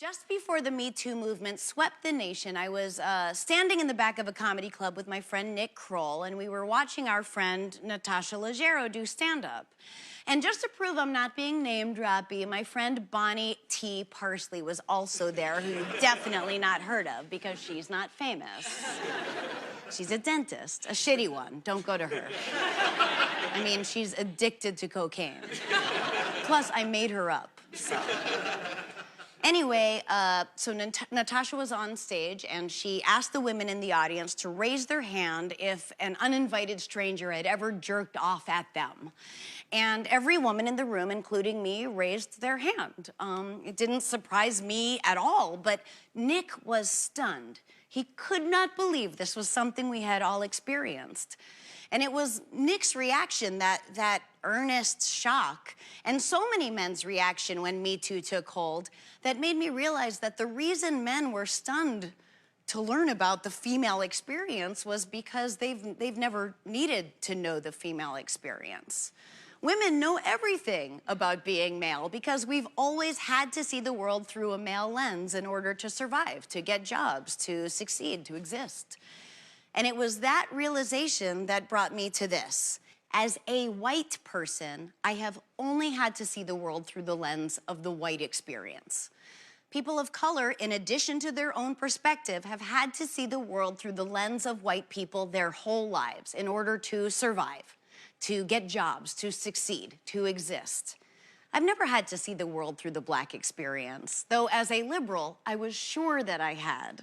Just before the Me Too movement swept the nation, I was standing in the back of a comedy club with my friend Nick Kroll, and we were watching our friend Natasha Leggero do stand-up. And just to prove I'm not being name-droppy, my friend Bonnie T. Parsley was also there, who you've definitely not heard of because she's not famous. She's a dentist, a shitty one. Don't go to her. I mean, she's addicted to cocaine. Plus, I made her up, so... Anyway, so Natasha was on stage, and she asked the women in the audience to raise their hand if an uninvited stranger had ever jerked off at them. And every woman in the room, including me, raised their hand. It didn't surprise me at all, but Nick was stunned. He could not believe this was something we had all experienced. And it was Nick's reaction, that earnest shock, and so many men's reaction when Me Too took hold, that made me realize that the reason men were stunned to learn about the female experience was because they've never needed to know the female experience. Women know everything about being male because we've always had to see the world through a male lens in order to survive, to get jobs, to succeed, to exist. And it was that realization that brought me to this. As a white person, I have only had to see the world through the lens of the white experience. People of color, in addition to their own perspective, have had to see the world through the lens of white people their whole lives in order to survive, to get jobs, to succeed, to exist. I've never had to see the world through the black experience, though as a liberal, I was sure that I had.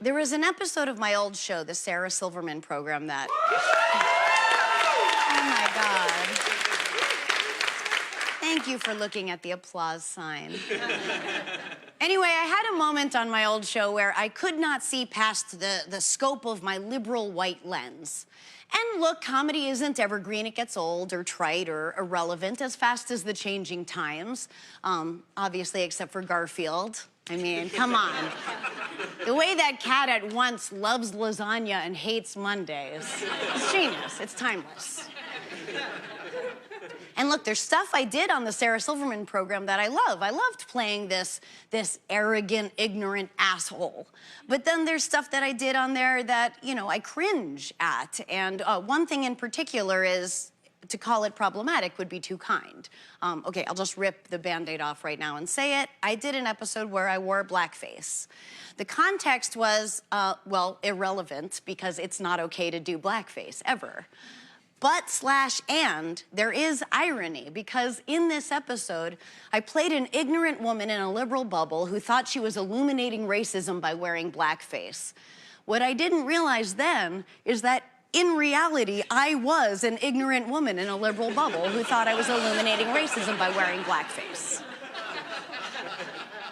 There was an episode of my old show, the Sarah Silverman program, that... Oh, my God. Thank you for looking at the applause sign. Anyway, I had a moment on my old show where I could not see past the scope of my liberal white lens. And look, comedy isn't evergreen. It gets old or trite or irrelevant as fast as the changing times. Obviously, except for Garfield. I mean, come on. The way that cat at once loves lasagna and hates Mondays. It's genius. It's timeless. And look, there's stuff I did on the Sarah Silverman program that I love. I loved playing this arrogant, ignorant asshole. But then there's stuff that I did on there that, you know, I cringe at. And one thing in particular is, to call it problematic would be too kind. Okay, I'll just rip the Band-Aid off right now and say it. I did an episode where I wore blackface. The context was, well, irrelevant because it's not okay to do blackface, ever. But/and, there is irony, because in this episode, I played an ignorant woman in a liberal bubble who thought she was illuminating racism by wearing blackface. What I didn't realize then is that in reality, I was an ignorant woman in a liberal bubble who thought I was illuminating racism by wearing blackface.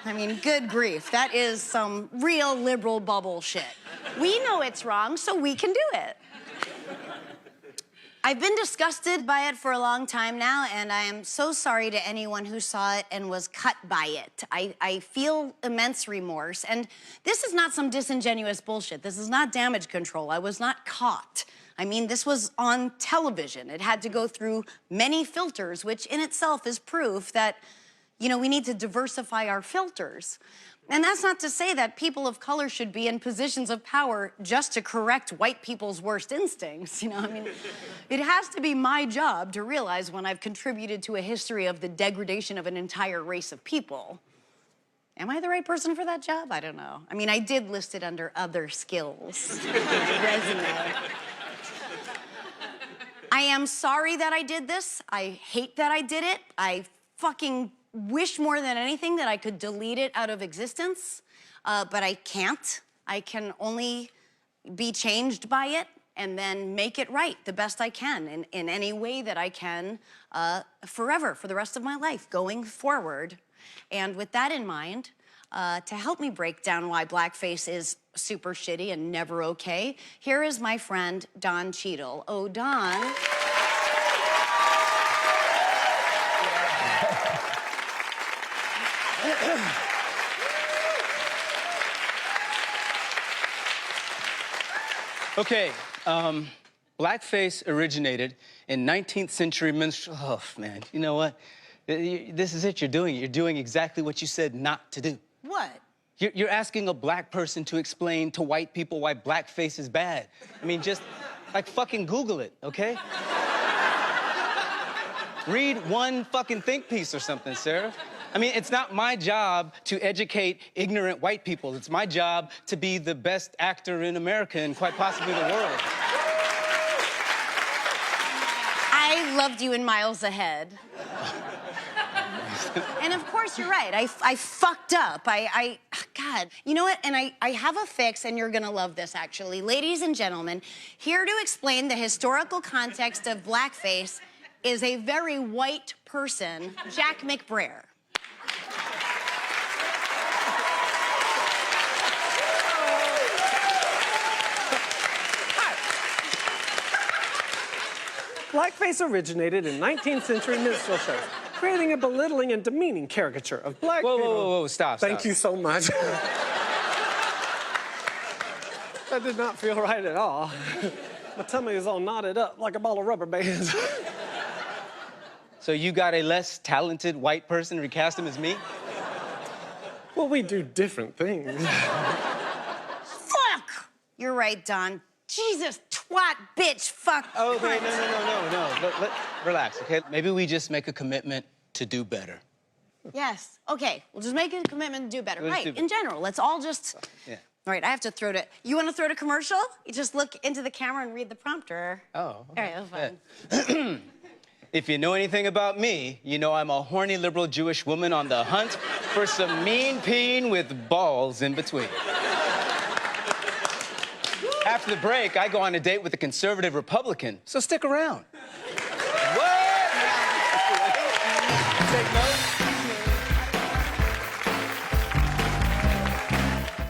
I mean, good grief, that is some real liberal bubble shit. We know it's wrong, so we can do it. I've been disgusted by it for a long time now, and I am so sorry to anyone who saw it and was cut by it. I feel immense remorse, and this is not some disingenuous bullshit. This is not damage control. I was not caught. I mean, this was on television. It had to go through many filters, which in itself is proof that, you know, we need to diversify our filters. And that's not to say that people of color should be in positions of power just to correct white people's worst instincts, you know? I mean, it has to be my job to realize when I've contributed to a history of the degradation of an entire race of people. Am I the right person for that job? I don't know. I mean, I did list it under other skills on my resume. I am sorry that I did this. I hate that I did it. I fucking wish more than anything that I could delete it out of existence, but I can't. I can only be changed by it and then make it right the best I can in any way that I can forever, for the rest of my life, going forward. And with that in mind, to help me break down why blackface is super shitty and never okay, here is my friend Don Cheadle. Oh, Don. Okay, blackface originated in 19th century minstrel... Oh, man, you know what? This is it. You're doing it. You're doing exactly what you said not to do. What? You're asking a black person to explain to white people why blackface is bad. I mean, just, like, fucking Google it, okay? Read one fucking think piece or something, Sarah. I mean, it's not my job to educate ignorant white people. It's my job to be the best actor in America and quite possibly the world. I loved you in Miles Ahead. And of course, you're right. I fucked up. God. You know what? And I have a fix, and you're gonna love this, actually. Ladies and gentlemen, here to explain the historical context of blackface is a very white person, Jack McBrayer. Blackface originated in 19th century minstrel shows, creating a belittling and demeaning caricature of black people. Whoa, stop. Thank you so much. That did not feel right at all. My tummy is all knotted up like a ball of rubber bands. So you got a less talented white person recast him as me? Well, we do different things. Fuck! You're right, Don. Jesus, twat, bitch, fuck. Okay, cunt. no. Relax, okay? Maybe we just make a commitment to do better. Yes. Okay, we'll just make a commitment to do better. We'll just Right, do better. in general, let's all just... Yeah. All right, I have to throw to... You want to throw to commercial? You just look into the camera and read the prompter. Oh. All right, that's fine. Yeah. If you know anything about me, you know I'm a horny liberal Jewish woman on the hunt for some mean peen with balls in between. After the break, I go on a date with a conservative Republican, so stick around. What? Take